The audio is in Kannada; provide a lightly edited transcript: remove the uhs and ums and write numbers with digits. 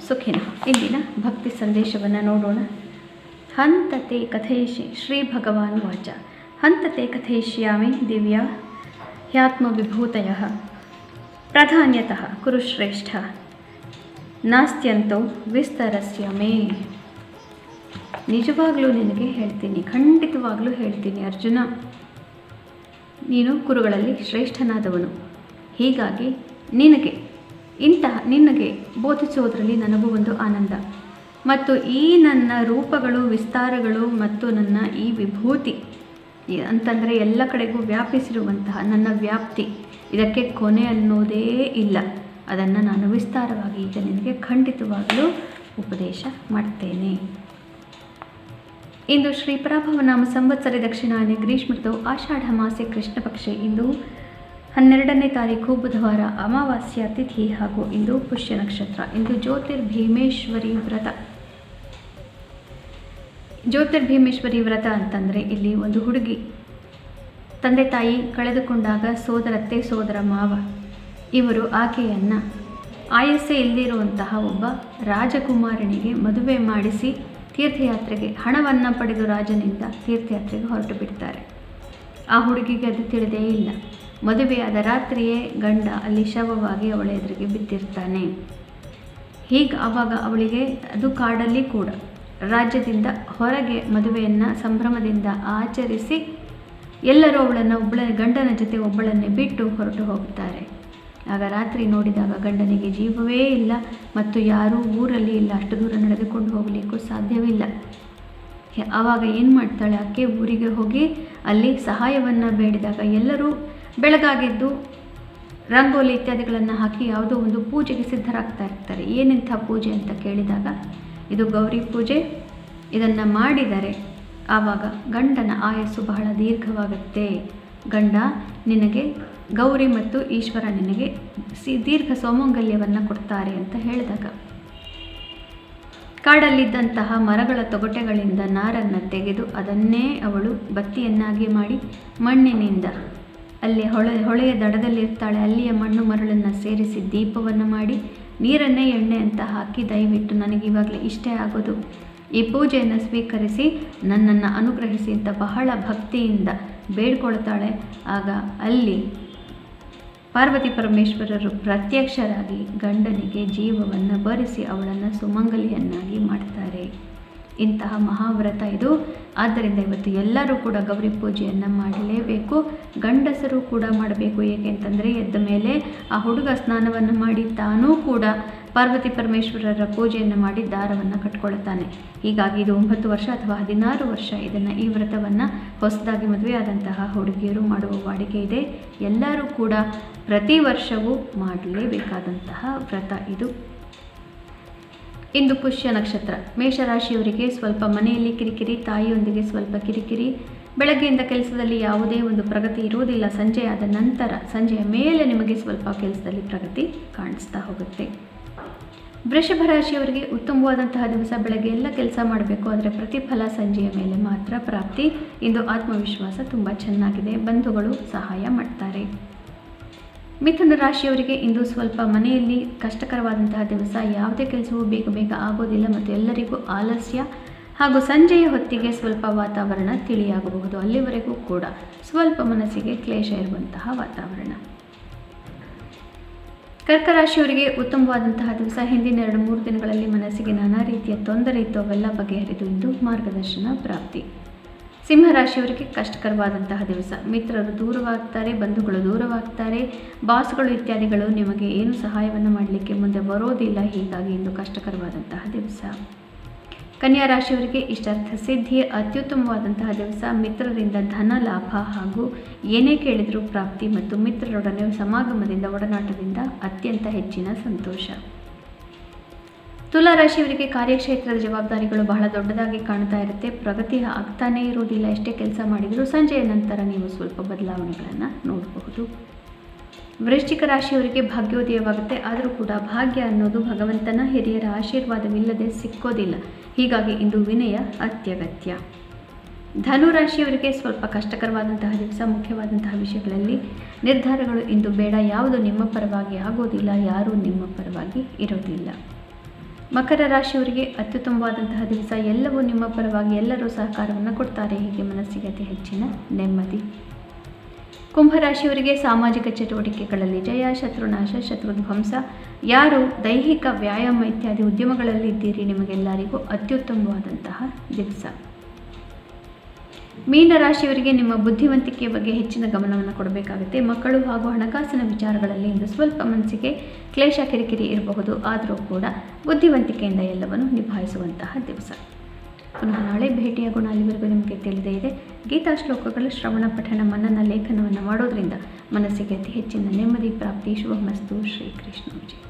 ಸುಖಿನಃ. ಇಂದಿನ ಭಕ್ತಿ ಸಂದೇಶವನ್ನು ನೋಡೋಣ. ಹಂತತೆ ಕಥಯಿಷ್ಯೆ ಶ್ರೀ ಭಗವಾನ್ ವಾಚ. ಹಂತತೆ ಕಥಯಿಷ್ಯಾಮಿ ದಿವ್ಯ ಹ್ಯಾತ್ಮವಿಭೂತಯಃ ಪ್ರಾಧಾನ್ಯತಃ ಕುರುಶ್ರೇಷ್ಠ ನಾಸ್ತ್ಯಂತೋ ವಿಸ್ತರಸ್ಯ ಮೇ. ನಿಜವಾಗ್ಲೂ ನಿನಗೆ ಹೇಳ್ತೀನಿ, ಖಂಡಿತವಾಗ್ಲೂ ಹೇಳ್ತೀನಿ ಅರ್ಜುನ, ನೀನು ಕುರುಗಳಲ್ಲಿ ಶ್ರೇಷ್ಠನಾದವನು. ಹೀಗಾಗಿ ನಿನಗೆ ಬೋಧಿಸುವುದರಲ್ಲಿ ನನಗೂ ಒಂದು ಆನಂದ. ಮತ್ತು ಈ ನನ್ನ ರೂಪಗಳು, ವಿಸ್ತಾರಗಳು ಮತ್ತು ನನ್ನ ಈ ವಿಭೂತಿ ಅಂತಂದರೆ ಎಲ್ಲ ಕಡೆಗೂ ವ್ಯಾಪಿಸಿರುವಂತಹ ನನ್ನ ವ್ಯಾಪ್ತಿ, ಇದಕ್ಕೆ ಕೊನೆ ಅನ್ನೋದೇ ಇಲ್ಲ. ಅದನ್ನು ನಾನು ವಿಸ್ತಾರವಾಗಿ ಈಗ ನಿನಗೆ ಖಂಡಿತವಾಗಲೂ ಉಪದೇಶ ಮಾಡ್ತೇನೆ. ಇಂದು ಶ್ರೀ ಪರಾಭವನಾಮ ಸಂವತ್ಸರ ದಕ್ಷಿಣಾಯನೆ ಗ್ರೀಷ್ಮಋತೌ ಆಷಾಢ ಮಾಸೆ ಕೃಷ್ಣ ಪಕ್ಷೆ. ಇಂದು 12ನೇ ತಾರೀಕು ಬುಧವಾರ, ಅಮಾವಾಸ್ಯ ತಿಥಿ ಹಾಗೂ ಇಂದು ಪುಷ್ಯ ನಕ್ಷತ್ರ. ಇಂದು ಜ್ಯೋತಿರ್ಭೀಮೇಶ್ವರಿ ವ್ರತ. ಜ್ಯೋತಿರ್ಭೀಮೇಶ್ವರಿ ವ್ರತ ಅಂತಂದರೆ ಇಲ್ಲಿ ಒಂದು ಹುಡುಗಿ ತಂದೆ ತಾಯಿ ಕಳೆದುಕೊಂಡಾಗ ಸೋದರತ್ತೆ, ಸೋದರ ಮಾವ ಇವರು ಆಕೆಯನ್ನು ಆಯಸ್ಸೇ ಇಲ್ಲದಿರುವಂತಹ ಒಬ್ಬ ರಾಜಕುಮಾರನಿಗೆ ಮದುವೆ ಮಾಡಿಸಿ ತೀರ್ಥಯಾತ್ರೆಗೆ ಹಣವನ್ನು ಪಡೆದು ರಾಜನಿಂದ ತೀರ್ಥಯಾತ್ರೆಗೆ ಹೊರಟು ಬಿಡ್ತಾರೆ. ಆ ಹುಡುಗಿಗೆ ಅದು ತಿಳಿದೇ ಇಲ್ಲ. ಮದುವೆಯಾದ ರಾತ್ರಿಯೇ ಗಂಡ ಅಲ್ಲಿ ಶವವಾಗಿ ಅವಳ ಎದುರಿಗೆ ಬಿದ್ದಿರ್ತಾನೆ. ಹೀಗೆ ಆವಾಗ ಅವಳಿಗೆ ಅದು ಕಾಡಲ್ಲಿ ಕೂಡ ರಾಜ್ಯದಿಂದ ಹೊರಗೆ ಮದುವೆಯನ್ನು ಸಂಭ್ರಮದಿಂದ ಆಚರಿಸಿ ಎಲ್ಲರೂ ಅವಳನ್ನು ಗಂಡನ ಜೊತೆ ಒಬ್ಬಳನ್ನೇ ಬಿಟ್ಟು ಹೊರಟು ಹೋಗ್ತಾರೆ. ಆಗ ರಾತ್ರಿ ನೋಡಿದಾಗ ಗಂಡನಿಗೆ ಜೀವವೇ ಇಲ್ಲ ಮತ್ತು ಯಾರೂ ಊರಲ್ಲಿ ಇಲ್ಲ, ಅಷ್ಟು ದೂರ ನಡೆದುಕೊಂಡು ಹೋಗಲಿಕ್ಕೂ ಸಾಧ್ಯವಿಲ್ಲ. ಆವಾಗ ಏನು ಮಾಡ್ತಾಳೆ, ಆಕೆ ಊರಿಗೆ ಹೋಗಿ ಅಲ್ಲಿ ಸಹಾಯವನ್ನು ಬೇಡಿದಾಗ ಎಲ್ಲರೂ ಬೆಳಗಾಗಿದ್ದು ರಂಗೋಲಿ ಇತ್ಯಾದಿಗಳನ್ನು ಹಾಕಿ ಯಾವುದೋ ಒಂದು ಪೂಜೆಗೆ ಸಿದ್ಧರಾಗ್ತಾ ಇರ್ತಾರೆ. ಏನೆಂಥ ಪೂಜೆ ಅಂತ ಕೇಳಿದಾಗ ಇದು ಗೌರಿ ಪೂಜೆ, ಇದನ್ನು ಮಾಡಿದರೆ ಆವಾಗ ಗಂಡನ ಆಯಸ್ಸು ಬಹಳ ದೀರ್ಘವಾಗುತ್ತೆ, ಗಂಡ ನಿನಗೆ ಗೌರಿ ಮತ್ತು ಈಶ್ವರ ನಿನಗೆ ದೀರ್ಘ ಸೌಮಂಗಲ್ಯವನ್ನು ಕೊಡ್ತಾರೆ ಅಂತ ಹೇಳಿದಾಗ ಕಾಡಲ್ಲಿದ್ದಂತಹ ಮರಗಳ ತೊಗಟೆಗಳಿಂದ ನಾರನ್ನು ತೆಗೆದು ಅದನ್ನೇ ಅವಳು ಬತ್ತಿಯನ್ನಾಗಿ ಮಾಡಿ ಮಣ್ಣಿನಿಂದ ಅಲ್ಲಿ ಹೊಳೆಯ ದಡದಲ್ಲಿರ್ತಾಳೆ, ಅಲ್ಲಿಯ ಮಣ್ಣು ಮರಳನ್ನು ಸೇರಿಸಿ ದೀಪವನ್ನು ಮಾಡಿ ನೀರನ್ನೇ ಎಣ್ಣೆ ಅಂತ ಹಾಕಿ, ದಯವಿಟ್ಟು ನನಗೆ ಇವಾಗಲೇ ಇಷ್ಟೇ ಆಗೋದು, ಈ ಪೂಜೆಯನ್ನು ಸ್ವೀಕರಿಸಿ ನನ್ನನ್ನು ಅನುಗ್ರಹಿಸಿ ಅಂತ ಬಹಳ ಭಕ್ತಿಯಿಂದ ಬೇಡ್ಕೊಳ್ತಾಳೆ. ಆಗ ಅಲ್ಲಿ ಪಾರ್ವತಿ ಪರಮೇಶ್ವರರು ಪ್ರತ್ಯಕ್ಷರಾಗಿ ಗಂಡನಿಗೆ ಜೀವವನ್ನು ಬರಿಸಿ ಅವಳನ್ನು ಸುಮಂಗಲಿಯನ್ನಾಗಿ ಮಾಡ್ತಾರೆ. ಇಂತಹ ಮಹಾವ್ರತ ಇದು. ಆದ್ದರಿಂದ ಇವತ್ತು ಎಲ್ಲರೂ ಕೂಡ ಗೌರಿ ಪೂಜೆಯನ್ನು ಮಾಡಲೇಬೇಕು, ಗಂಡಸರು ಕೂಡ ಮಾಡಬೇಕು. ಏಕೆಂತಂದರೆ ಎದ್ದ ಮೇಲೆ ಆ ಹುಡುಗ ಸ್ನಾನವನ್ನು ಮಾಡಿ ತಾನೂ ಕೂಡ ಪಾರ್ವತಿ ಪರಮೇಶ್ವರರ ಪೂಜೆಯನ್ನು ಮಾಡಿ ದಾರವನ್ನು ಕಟ್ಕೊಳ್ತಾನೆ. ಹೀಗಾಗಿ ಇದು 9 ವರ್ಷ ಅಥವಾ 16 ವರ್ಷ ಈ ವ್ರತವನ್ನು ಹೊಸದಾಗಿ ಮದುವೆಯಾದಂತಹ ಹುಡುಗಿಯರು ಮಾಡುವ ವಾಡಿಕೆ ಇದೆ. ಎಲ್ಲರೂ ಕೂಡ ಪ್ರತಿ ವರ್ಷವೂ ಮಾಡಲೇಬೇಕಾದಂತಹ ವ್ರತ ಇದು. ಇಂದು ಪುಷ್ಯ ನಕ್ಷತ್ರ. ಮೇಷರಾಶಿಯವರಿಗೆ ಸ್ವಲ್ಪ ಮನೆಯಲ್ಲಿ ಕಿರಿಕಿರಿ, ತಾಯಿಯೊಂದಿಗೆ ಸ್ವಲ್ಪ ಕಿರಿಕಿರಿ, ಬೆಳಗ್ಗೆಯಿಂದ ಕೆಲಸದಲ್ಲಿ ಯಾವುದೇ ಒಂದು ಪ್ರಗತಿ ಇರುವುದಿಲ್ಲ. ಸಂಜೆಯಾದ ನಂತರ, ಸಂಜೆಯ ಮೇಲೆ ನಿಮಗೆ ಸ್ವಲ್ಪ ಕೆಲಸದಲ್ಲಿ ಪ್ರಗತಿ ಕಾಣಿಸ್ತಾ ಹೋಗುತ್ತೆ. ವೃಷಭ ರಾಶಿಯವರಿಗೆ ಉತ್ತಮವಾದಂತಹ ದಿವಸ. ಬೆಳಗ್ಗೆ ಎಲ್ಲ ಕೆಲಸ ಮಾಡಬೇಕು, ಆದರೆ ಪ್ರತಿಫಲ ಸಂಜೆಯ ಮೇಲೆ ಮಾತ್ರ ಪ್ರಾಪ್ತಿ. ಇಂದು ಆತ್ಮವಿಶ್ವಾಸ ತುಂಬ ಚೆನ್ನಾಗಿದೆ, ಬಂಧುಗಳು ಸಹಾಯ ಮಾಡ್ತಾರೆ. ಮಿಥುನ ರಾಶಿಯವರಿಗೆ ಇಂದು ಸ್ವಲ್ಪ ಮನೆಯಲ್ಲಿ ಕಷ್ಟಕರವಾದಂತಹ ದಿವಸ. ಯಾವುದೇ ಕೆಲಸವೂ ಬೇಗ ಆಗೋದಿಲ್ಲ ಮತ್ತು ಎಲ್ಲರಿಗೂ ಆಲಸ್ಯ ಹಾಗೂ ಸಂಜೆಯ ಹೊತ್ತಿಗೆ ಸ್ವಲ್ಪ ವಾತಾವರಣ ತಿಳಿಯಾಗಬಹುದು. ಅಲ್ಲಿವರೆಗೂ ಕೂಡ ಸ್ವಲ್ಪ ಮನಸ್ಸಿಗೆ ಕ್ಲೇಶ ಇರುವಂತಹ ವಾತಾವರಣ. ಕರ್ಕ ರಾಶಿಯವರಿಗೆ ಉತ್ತಮವಾದಂತಹ ದಿವಸ. ಹಿಂದಿನ 2-3 ದಿನಗಳಲ್ಲಿ ಮನಸ್ಸಿಗೆ ನಾನಾ ರೀತಿಯ ತೊಂದರೆ ಇತ್ತು, ಅವೆಲ್ಲ ಬಗೆಹರಿದು ಇಂದು ಮಾರ್ಗದರ್ಶನ ಪ್ರಾಪ್ತಿ. ಸಿಂಹರಾಶಿಯವರಿಗೆ ಕಷ್ಟಕರವಾದಂತಹ ದಿವಸ. ಮಿತ್ರರು ದೂರವಾಗ್ತಾರೆ, ಬಂಧುಗಳು ದೂರವಾಗ್ತಾರೆ, ಬಾಸ್ಗಳು ಇತ್ಯಾದಿಗಳು ನಿಮಗೆ ಏನು ಸಹಾಯವನ್ನು ಮಾಡಲಿಕ್ಕೆ ಮುಂದೆ ಬರೋದಿಲ್ಲ. ಹೀಗಾಗಿ ಇಂದು ಕಷ್ಟಕರವಾದಂತಹ ದಿವಸ. ಕನ್ಯಾ ರಾಶಿಯವರಿಗೆ ಇಷ್ಟಾರ್ಥ ಸಿದ್ಧಿ, ಅತ್ಯುತ್ತಮವಾದಂತಹ ದಿವಸ. ಮಿತ್ರರಿಂದ ಧನ ಲಾಭ ಹಾಗೂ ಏನೇ ಕೇಳಿದರೂ ಪ್ರಾಪ್ತಿ ಮತ್ತು ಮಿತ್ರರೊಡನೆ ಸಮಾಗಮದಿಂದ, ಒಡನಾಟದಿಂದ ಅತ್ಯಂತ ಹೆಚ್ಚಿನ ಸಂತೋಷ. ತುಲಾ ರಾಶಿಯವರಿಗೆ ಕಾರ್ಯಕ್ಷೇತ್ರದ ಜವಾಬ್ದಾರಿಗಳು ಬಹಳ ದೊಡ್ಡದಾಗಿ ಕಾಣ್ತಾ ಇರುತ್ತೆ, ಪ್ರಗತಿ ಆಗ್ತಾನೇ ಇರೋದಿಲ್ಲ. ಎಷ್ಟೇ ಕೆಲಸ ಮಾಡಿದರೂ ಸಂಜೆಯ ನಂತರ ನೀವು ಸ್ವಲ್ಪ ಬದಲಾವಣೆಗಳನ್ನು ನೋಡಬಹುದು. ವೃಶ್ಚಿಕ ರಾಶಿಯವರಿಗೆ ಭಾಗ್ಯೋದಯವಾಗುತ್ತೆ, ಆದರೂ ಕೂಡ ಭಾಗ್ಯ ಅನ್ನೋದು ಭಗವಂತನ ಹಿರಿಯರ ಆಶೀರ್ವಾದವಿಲ್ಲದೆ ಸಿಕ್ಕೋದಿಲ್ಲ. ಹೀಗಾಗಿ ಇಂದು ವಿನಯ ಅತ್ಯಗತ್ಯ. ಧನು ರಾಶಿಯವರಿಗೆ ಸ್ವಲ್ಪ ಕಷ್ಟಕರವಾದಂತಹ ದಿವಸ. ಮುಖ್ಯವಾದಂತಹ ವಿಷಯಗಳಲ್ಲಿ ನಿರ್ಧಾರಗಳು ಇಂದು ಬೇಡ. ಯಾವುದು ನಿಮ್ಮ ಪರವಾಗಿ ಆಗೋದಿಲ್ಲ, ಯಾರೂ ನಿಮ್ಮ ಪರವಾಗಿ ಇರೋದಿಲ್ಲ. ಮಕರ ರಾಶಿಯವರಿಗೆ ಅತ್ಯುತ್ತಮವಾದಂತಹ ದಿವಸ. ಎಲ್ಲವೂ ನಿಮ್ಮ ಪರವಾಗಿ, ಎಲ್ಲರೂ ಸಹಕಾರವನ್ನು ಕೊಡ್ತಾರೆ. ಹೀಗೆ ಮನಸ್ಸಿಗೆ ಅತಿ ಹೆಚ್ಚಿನ ನೆಮ್ಮದಿ. ಕುಂಭರಾಶಿಯವರಿಗೆ ಸಾಮಾಜಿಕ ಚಟುವಟಿಕೆಗಳಲ್ಲಿ ಜಯ, ಶತ್ರುನಾಶ, ಶತ್ರುಧ್ವಂಸ. ಯಾರು ದೈಹಿಕ ವ್ಯಾಯಾಮ ಇತ್ಯಾದಿ ಉದ್ಯಮಗಳಲ್ಲಿ ಇದ್ದೀರಿ, ನಿಮಗೆಲ್ಲರಿಗೂ ಅತ್ಯುತ್ತಮವಾದಂತಹ ದಿವಸ. ಮೀನರಾಶಿಯವರಿಗೆ ನಿಮ್ಮ ಬುದ್ಧಿವಂತಿಕೆಯ ಬಗ್ಗೆ ಹೆಚ್ಚಿನ ಗಮನವನ್ನು ಕೊಡಬೇಕಾಗುತ್ತೆ. ಮಕ್ಕಳು ಹಾಗೂ ಹಣಕಾಸಿನ ವಿಚಾರಗಳಲ್ಲಿ ಇಂದು ಸ್ವಲ್ಪ ಮನಸ್ಸಿಗೆ ಕ್ಲೇಶ, ಕಿರಿಕಿರಿ ಇರಬಹುದು. ಆದರೂ ಕೂಡ ಬುದ್ಧಿವಂತಿಕೆಯಿಂದ ಎಲ್ಲವನ್ನು ನಿಭಾಯಿಸುವಂತಹ ದಿವಸ. ಪುನಃ ನಾಳೆ ಭೇಟಿಯಾಗೋಣ. ಅಲ್ಲಿವರೆಗೂ ನಿಮಗೆ ತಿಳಿದೇ ಇದೆ, ಗೀತಾ ಶ್ಲೋಕಗಳು ಶ್ರವಣ, ಪಠಣ, ಮನನ, ಲೇಖನವನ್ನು ಮಾಡೋದರಿಂದ ಮನಸ್ಸಿಗೆ ಅತಿ ಹೆಚ್ಚಿನ ನೆಮ್ಮದಿ ಪ್ರಾಪ್ತಿ. ಶುಭಮಸ್ತು. ಶ್ರೀಕೃಷ್ಣ ವಿಜಯ.